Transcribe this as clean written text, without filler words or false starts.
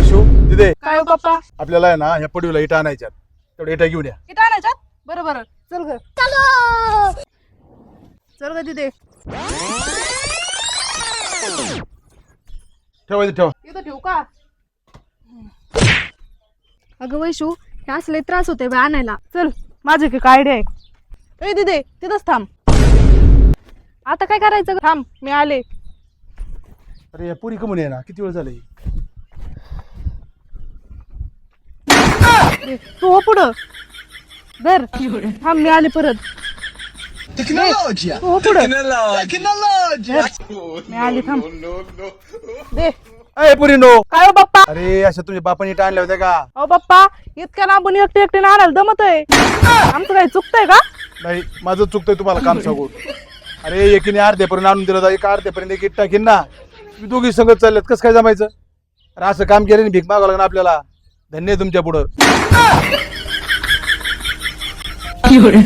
वैशू तिथे काय हो पप्पा? आपल्याला आहे ना ह्या पडवीला इटा आणायच्यात, तेवढ्या इटा घेऊन या. इथं आणायच्यात? बरं बरं, चल ग. चलो, चल ग तिथे. ठेवा इथे ठेवा. इथं ठेवू का? अगं वैशू, हे असले त्रास होते बा आणायला. चल, माझी एक आयडिया आहे. ए दिदे, तिथंच थांब. आता काय करायचं ग? थांब, मी आले. अरे या पुरी कमून आहे ना, किती वेळ झाले. तू हो पुढं. धर, थांब, मी आले परत. Tecnologia! तू हो पुढं. Tecnologia! मी आले, थांब. दे. अरे पुरी नो. काय हो बाप्पा? अरे अशा तुझ्या बापाने इटा आणल्या होत्या का? अहो बाप्पा, इतक्या लांबून एकटे एकटे आणायला जमतय? आमचं काही चुकतंय का? नाही, माझं चुकतंय तुम्हाला काम सांगून. अरे एकीने अर्ध्यापर्यंत आणून दिलं होता, एका अर्ध्यापर्यंत एक इट्टा घेईन ना. तुम्ही दोघी संगत चाललेत, कसं काय जमायचं? अरे असं काम केलं भीक मागावं लागणार आपल्याला. धन्य आहे तुमच्या पुढं.